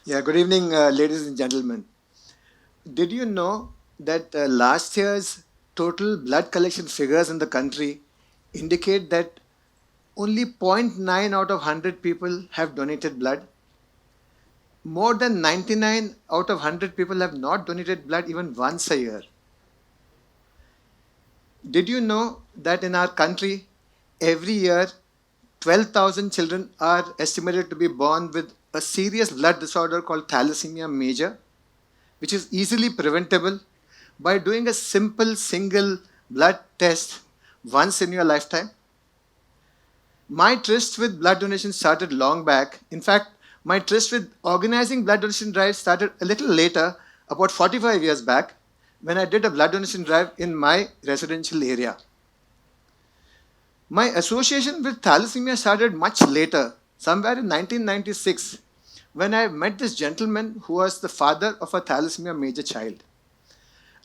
Yeah, good evening, ladies and gentlemen. Did you know that last year's total blood collection figures in the country indicate that only zero point 0.9 out of 100 people have donated blood? More than 99 out of 100 people have not donated blood even once a year. Did you know that in our country, every year, 12,000 children are estimated to be born with a serious blood disorder called thalassemia major, which is easily preventable by doing a simple single blood test once in your lifetime? My tryst with blood donation started long back. In fact, my tryst with organizing blood donation drives started a little later, about 45 years back, when I did a blood donation drive in my residential area. My association with thalassemia started much later, somewhere in 1996, when I met this gentleman who was the father of a thalassemia major child.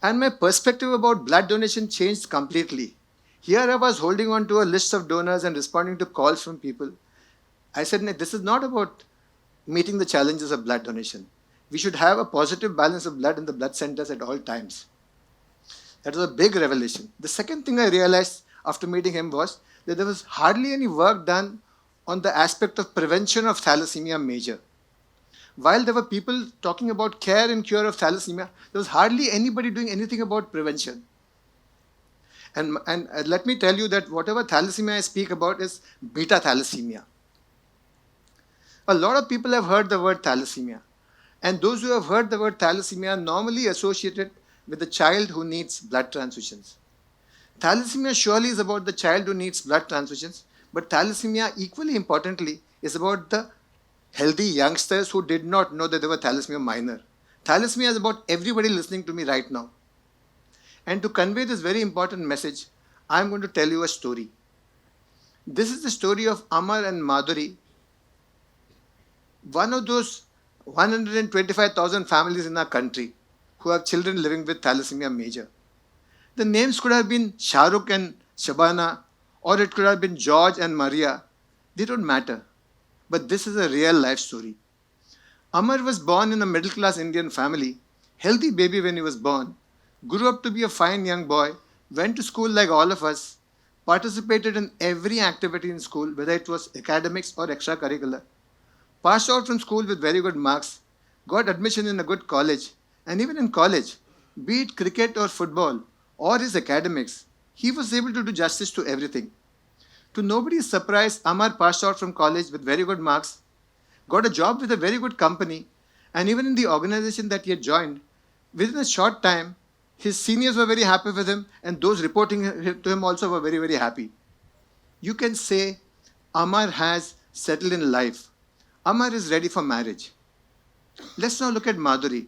And my perspective about blood donation changed completely. Here I was holding on to a list of donors and responding to calls from people. I said, "No, this is not about meeting the challenges of blood donation. We should have a positive balance of blood in the blood centers at all times." That was a big revelation. The second thing I realized after meeting him was that there was hardly any work done on the aspect of prevention of thalassemia major. While there were people talking about care and cure of thalassemia, there was hardly anybody doing anything about prevention. And let me tell you that whatever thalassemia I speak about is beta thalassemia. A lot of people have heard the word thalassemia. And those who have heard the word thalassemia normally associate it with the child who needs blood transfusions. Thalassemia surely is about the child who needs blood transfusions, but thalassemia, equally importantly, is about the healthy youngsters who did not know that they were thalassemia minor. Thalassemia is about everybody listening to me right now. And to convey this very important message, I am going to tell you a story. This is the story of Amar and Maduri, one of those 125,000 families in our country who have children living with thalassemia major. The names could have been Shahrukh and Shabana, or it could have been George and Maria. They don't matter. But this is a real life story. Amar was born in a middle class Indian family, healthy baby when he was born, grew up to be a fine young boy, went to school like all of us, participated in every activity in school, whether it was academics or extracurricular, passed out from school with very good marks, got admission in a good college, and even in college, be it cricket or football or his academics, he was able to do justice to everything. To nobody's surprise, Amar passed out from college with very good marks, got a job with a very good company, and even in the organization that he had joined, within a short time, his seniors were very happy with him, and those reporting to him also were very, very happy. You can say Amar has settled in life. Amar is ready for marriage. Let's now look at Maduri.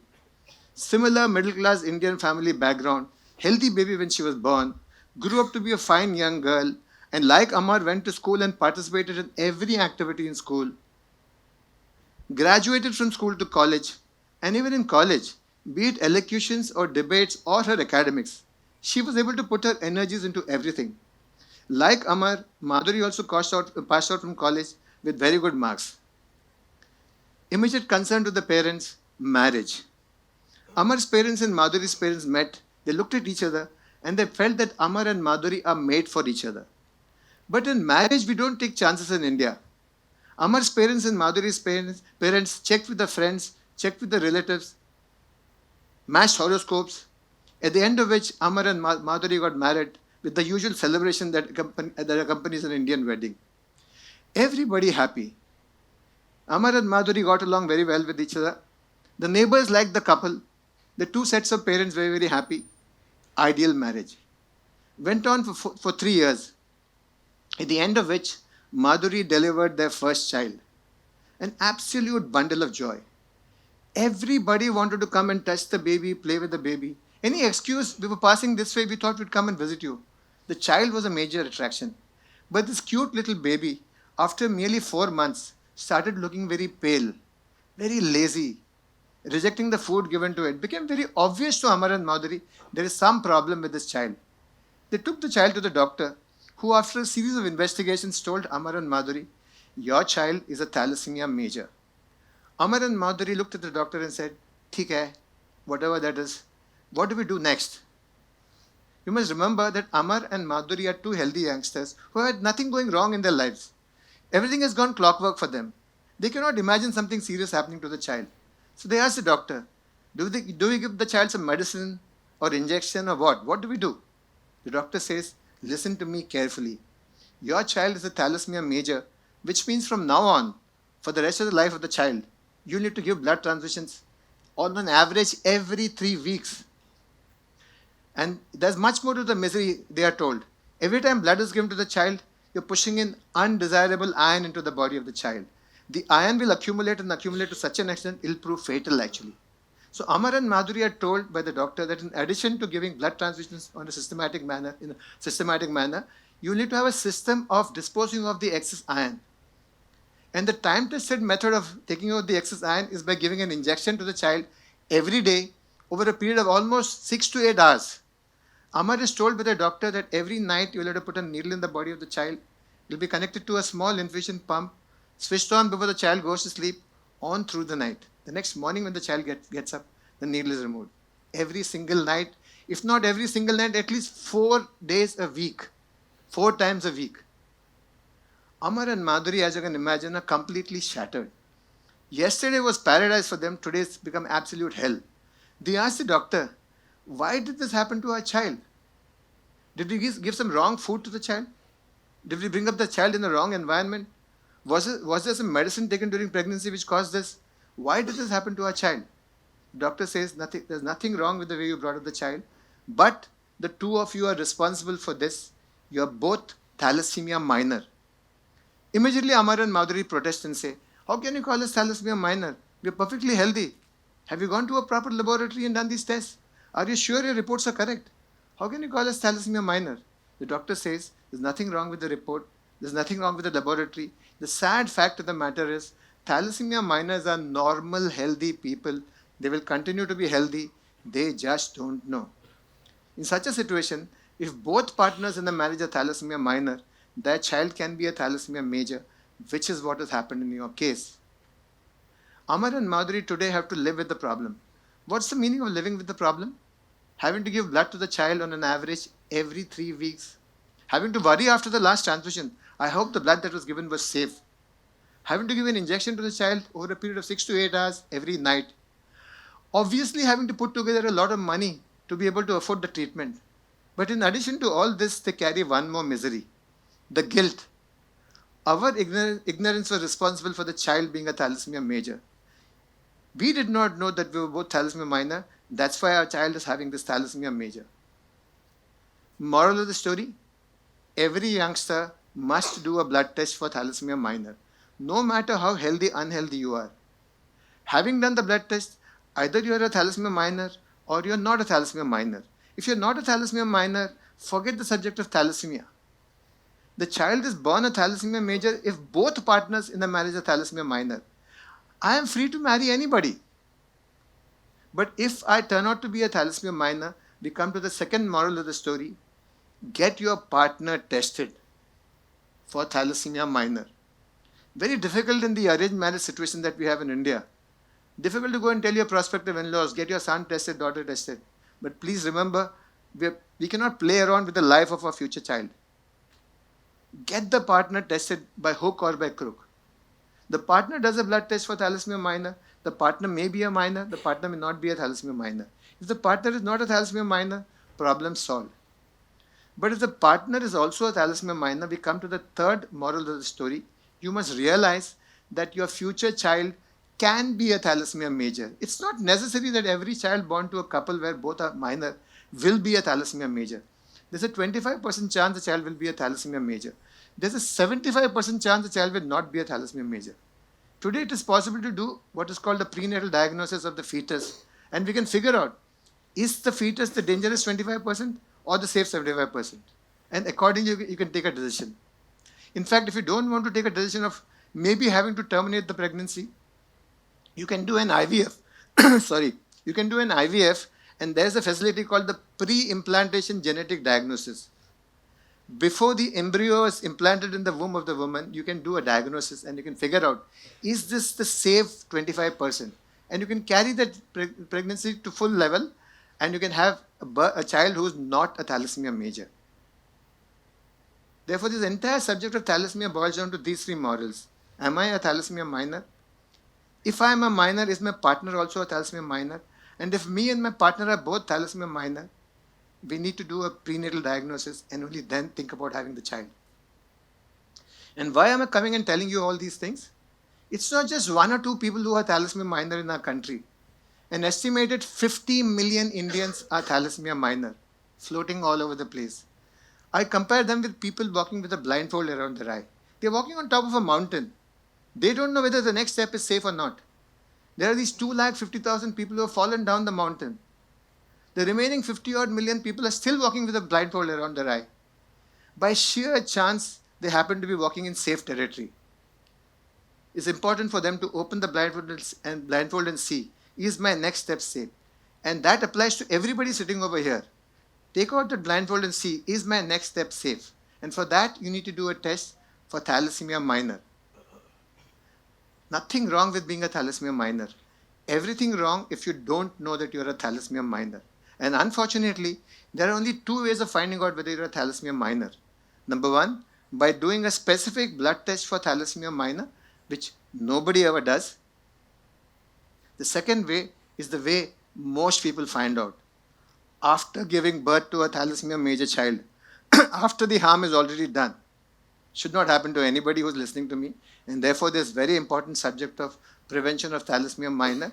Similar middle class Indian family background, healthy baby when she was born, grew up to be a fine young girl, and like Amar went to school and participated in every activity in school, graduated from school to college, and even in college, be it elocutions or debates or her academics, she was able to put her energies into everything. Like Amar, Madhuri also passed out from college with very good marks. Immediate concern to the parents, marriage. Amar's parents and Madhuri's parents met, they looked at each other, and they felt that Amar and Madhuri are made for each other. But in marriage, we don't take chances in India. Amar's parents and Madhuri's parents checked with the friends, checked with the relatives, matched horoscopes, at the end of which Amar and Madhuri got married with the usual celebration that accompanies an Indian wedding. Everybody happy. Amar and Madhuri got along very well with each other. The neighbors liked the couple. The two sets of parents were very happy. Ideal marriage. Went on for 3 years, at the end of which Madhuri delivered their first child. An absolute bundle of joy. Everybody wanted to come and touch the baby, play with the baby. Any excuse, we were passing this way, we thought we'd come and visit you. The child was a major attraction. But this cute little baby, after merely 4 months, started looking very pale, very lazy, rejecting the food given to it. It became very obvious to Amar and Madhuri there is some problem with this child. They took the child to the doctor, who after a series of investigations told Amar and Madhuri, your child is a thalassemia major. Amar and Madhuri looked at the doctor and said, "Theek hai, whatever that is. What do we do next?" You must remember that Amar and Madhuri are two healthy youngsters who had nothing going wrong in their lives. Everything has gone clockwork for them. They cannot imagine something serious happening to the child. So they asked the doctor, do we give the child some medicine or injection or what? What do we do? The doctor says, listen to me carefully. Your child is a thalassemia major, which means from now on, for the rest of the life of the child, you need to give blood transfusions on an average every 3 weeks. And there's much more to the misery, they are told. Every time blood is given to the child, you're pushing in undesirable iron into the body of the child. The iron will accumulate and accumulate to such an extent, it'll prove fatal actually. So Amar and Madhuri are told by the doctor that in addition to giving blood transfusions in a systematic manner, you need to have a system of disposing of the excess iron. And the time-tested method of taking out the excess iron is by giving an injection to the child every day over a period of almost 6 to 8 hours. Amar is told by the doctor that every night you will have to put a needle in the body of the child. It will be connected to a small infusion pump, switched on before the child goes to sleep, on through the night. The next morning when the child gets up, the needle is removed. Every single night, if not every single night, at least 4 days a week, 4 times a week. Amar and Madhuri, as you can imagine, are completely shattered. Yesterday was paradise for them, today it's become absolute hell. They asked the doctor, why did this happen to our child? Did we give some wrong food to the child? Did we bring up the child in the wrong environment? Was there some medicine taken during pregnancy which caused this? Why did this happen to our child? The doctor says there's nothing wrong with the way you brought up the child, but the two of you are responsible for this. You are both thalassemia minor. Immediately Amar and Madhuri protest and say, how can you call us thalassemia minor? We are perfectly healthy. Have you gone to a proper laboratory and done these tests? Are you sure your reports are correct? How can you call us thalassemia minor? The doctor says, there's nothing wrong with the report. There's nothing wrong with the laboratory. The sad fact of the matter is, thalassemia minors are normal, healthy people. They will continue to be healthy. They just don't know. In such a situation, if both partners in the marriage are thalassemia minor, their child can be a thalassemia major, which is what has happened in your case. Amar and Madhuri today have to live with the problem. What's the meaning of living with the problem? Having to give blood to the child on an average every 3 weeks. Having to worry after the last transfusion. I hope the blood that was given was safe. Having to give an injection to the child over a period of 6 to 8 hours every night. Obviously having to put together a lot of money to be able to afford the treatment. But in addition to all this, they carry one more misery. The guilt. Our ignorance was responsible for the child being a thalassemia major. We did not know that we were both thalassemia minor. That's why our child is having this thalassemia major. Moral of the story? Every youngster must do a blood test for thalassemia minor, no matter how healthy, unhealthy you are. Having done the blood test, either you are a thalassemia minor or you are not a thalassemia minor. If you are not a thalassemia minor, forget the subject of thalassemia. The child is born a thalassemia major if both partners in the marriage are thalassemia minor. I am free to marry anybody. But if I turn out to be a thalassemia minor, we come to the second moral of the story. Get your partner tested for thalassemia minor. Very difficult in the arranged marriage situation that we have in India. Difficult to go and tell your prospective in-laws, get your son tested, daughter tested. But please remember, we cannot play around with the life of our future child. Get the partner tested by hook or by crook. The partner does a blood test for thalassemia minor. The partner may be a minor. The partner may not be a thalassemia minor. If the partner is not a thalassemia minor, problem solved. But if the partner is also a thalassemia minor, we come to the third moral of the story. You must realize that your future child can be a thalassemia major. It's not necessary that every child born to a couple where both are minor will be a thalassemia major. There's a 25% chance the child will be a thalassemia major. There's a 75% chance the child will not be a thalassemia major. Today it is possible to do what is called the prenatal diagnosis of the fetus, and we can figure out, is the fetus the dangerous 25% or the safe 75%? And accordingly you can take a decision. In fact, if you don't want to take a decision of maybe having to terminate the pregnancy, you can do an IVF. You can do an IVF, and there's a facility called the pre-implantation genetic diagnosis. Before the embryo is implanted in the womb of the woman, you can do a diagnosis and you can figure out, is this the safe 25%? And you can carry that pregnancy to full level and you can have a child who is not a thalassemia major. Therefore, this entire subject of thalassemia boils down to these three morals. Am I a thalassemia minor? If I am a minor, is my partner also a thalassemia minor? And if me and my partner are both thalassemia minor, we need to do a prenatal diagnosis and only then think about having the child. And why am I coming and telling you all these things? It's not just 1 or 2 people who are thalassemia minor in our country. An estimated 50 million Indians are thalassemia minor, floating all over the place. I compare them with people walking with a blindfold around their eye. They're walking on top of a mountain. They don't know whether the next step is safe or not. There are these 250,000 people who have fallen down the mountain. The remaining 50 odd million people are still walking with a blindfold around their eye. By sheer chance, they happen to be walking in safe territory. It's important for them to open the blindfold and see, is my next step safe? And that applies to everybody sitting over here. Take out the blindfold and see, is my next step safe? And for that, you need to do a test for thalassemia minor. Nothing wrong with being a thalassemia minor. Everything wrong if you don't know that you're a thalassemia minor. And unfortunately, there are only 2 ways of finding out whether you're a thalassemia minor. Number 1, by doing a specific blood test for thalassemia minor, which nobody ever does. The second way is the way most people find out. After giving birth to a thalassemia major child, after the harm is already done. Should not happen to anybody who's listening to me. And therefore, this very important subject of prevention of thalassemia minor,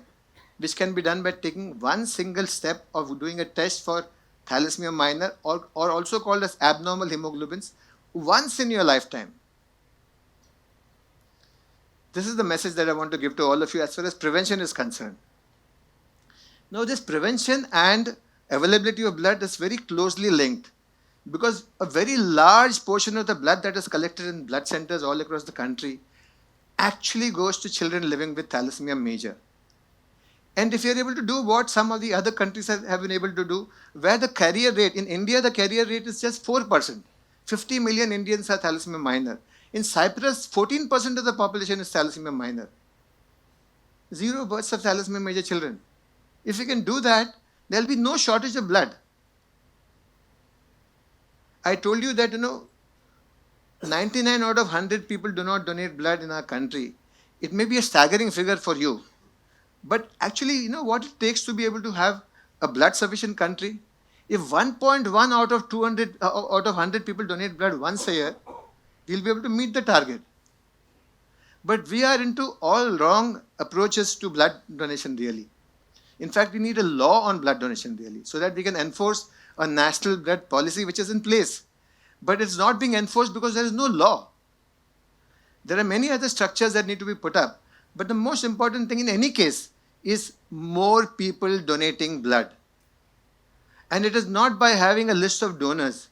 which can be done by taking one single step of doing a test for thalassemia minor, or also called as abnormal hemoglobins, once in your lifetime. This is the message that I want to give to all of you as far as prevention is concerned. Now, this prevention and availability of blood is very closely linked, because a very large portion of the blood that is collected in blood centers all across the country actually goes to children living with thalassemia major. And if you're able to do what some of the other countries have been able to do, where the carrier rate, in India the carrier rate is just 4%. 50 million Indians are thalassemia minor. In Cyprus, 14% of the population is thalassemia minor. 0 births of thalassemia major children. If we can do that, there will be no shortage of blood. I told you that, 99 out of 100 people do not donate blood in our country. It may be a staggering figure for you. But actually, what it takes to be able to have a blood sufficient country? If 1.1 out of 100 people donate blood once a year, we'll be able to meet the target. But we are into all wrong approaches to blood donation really. In fact, we need a law on blood donation really, so that we can enforce a national blood policy which is in place. But it's not being enforced because there is no law. There are many other structures that need to be put up. But the most important thing in any case is more people donating blood. And it is not by having a list of donors.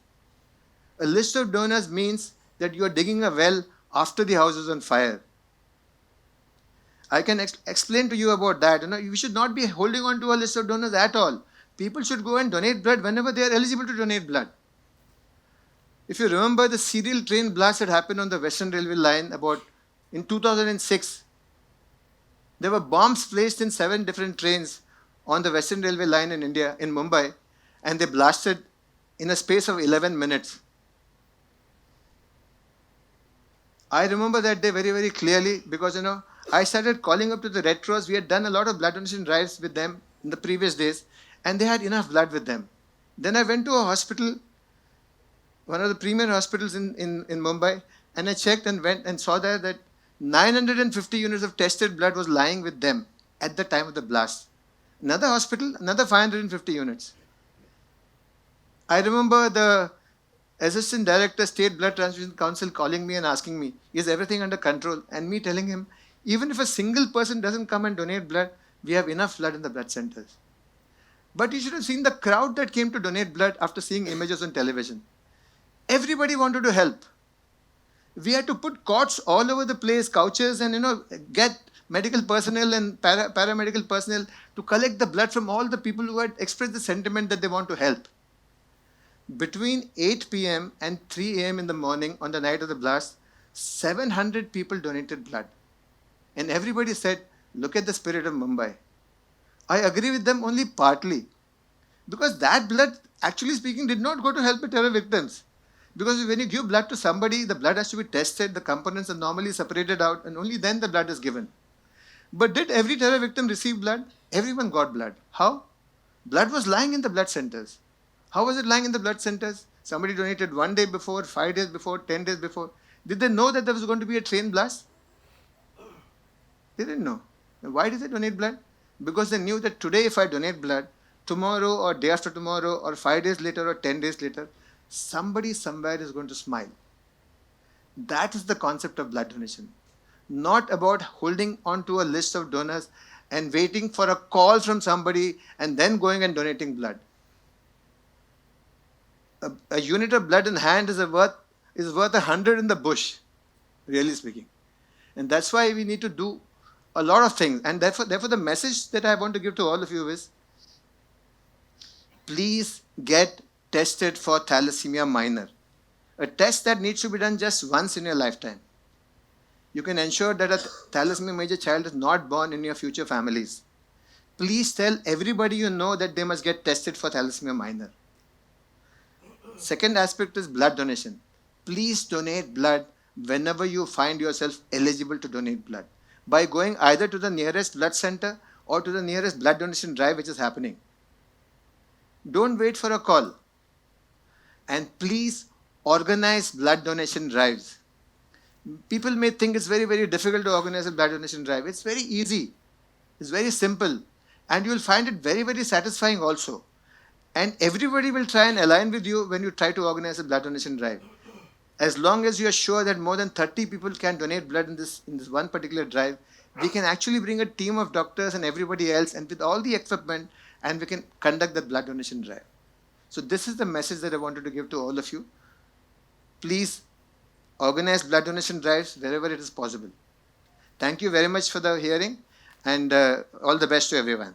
A list of donors means that you are digging a well after the house is on fire. I can explain to you about that. You should not be holding on to a list of donors at all. People should go and donate blood whenever they are eligible to donate blood. If you remember the serial train blast that happened on the Western Railway line in 2006, there were bombs placed in 7 different trains on the Western Railway line in India, in Mumbai, and they blasted in a space of 11 minutes. I remember that day very, very clearly because, I started calling up to the Red Cross. We had done a lot of blood donation drives with them in the previous days, and they had enough blood with them. Then I went to a hospital, one of the premier hospitals in Mumbai, and I checked and went and saw there that 950 units of tested blood was lying with them at the time of the blast. Another hospital, another 550 units. I remember the Assistant Director, State Blood Transfusion Council calling me and asking me, is everything under control? And me telling him, even if a single person doesn't come and donate blood, we have enough blood in the blood centers. But you should have seen the crowd that came to donate blood after seeing images on television. Everybody wanted to help. We had to put cots all over the place, couches, and get medical personnel and paramedical personnel to collect the blood from all the people who had expressed the sentiment that they want to help. Between 8 p.m. and 3 a.m. in the morning on the night of the blast, 700 people donated blood. And everybody said, look at the spirit of Mumbai. I agree with them only partly. Because that blood, actually speaking, did not go to help the terror victims. Because when you give blood to somebody, the blood has to be tested, the components are normally separated out, and only then the blood is given. But did every terror victim receive blood? Everyone got blood. How? Blood was lying in the blood centers. How was it lying in the blood centers? Somebody donated 1 day before, 5 days before, 10 days before. Did they know that there was going to be a train blast? They didn't know. Why did they donate blood? Because they knew that today if I donate blood, tomorrow or day after tomorrow or 5 days later or 10 days later, somebody somewhere is going to smile. That is the concept of blood donation. Not about holding on to a list of donors and waiting for a call from somebody and then going and donating blood. A unit of blood in hand is worth 100 in the bush, really speaking. And that's why we need to do a lot of things. And therefore the message that I want to give to all of you is, please get tested for thalassemia minor. A test that needs to be done just once in your lifetime. You can ensure that a thalassemia major child is not born in your future families. Please tell everybody you know that they must get tested for thalassemia minor. Second aspect is blood donation. Please donate blood whenever you find yourself eligible to donate blood, by going either to the nearest blood center or to the nearest blood donation drive which is happening. Don't wait for a call. And please organize blood donation drives. People may think it's very, very difficult to organize a blood donation drive. It's very easy. It's very simple. And you'll find it very, very satisfying also. And everybody will try and align with you when you try to organize a blood donation drive. As long as you are sure that more than 30 people can donate blood in this one particular drive, we can actually bring a team of doctors and everybody else and with all the equipment, and we can conduct the blood donation drive. So this is the message that I wanted to give to all of you. Please organize blood donation drives wherever it is possible. Thank you very much for the hearing, and all the best to everyone.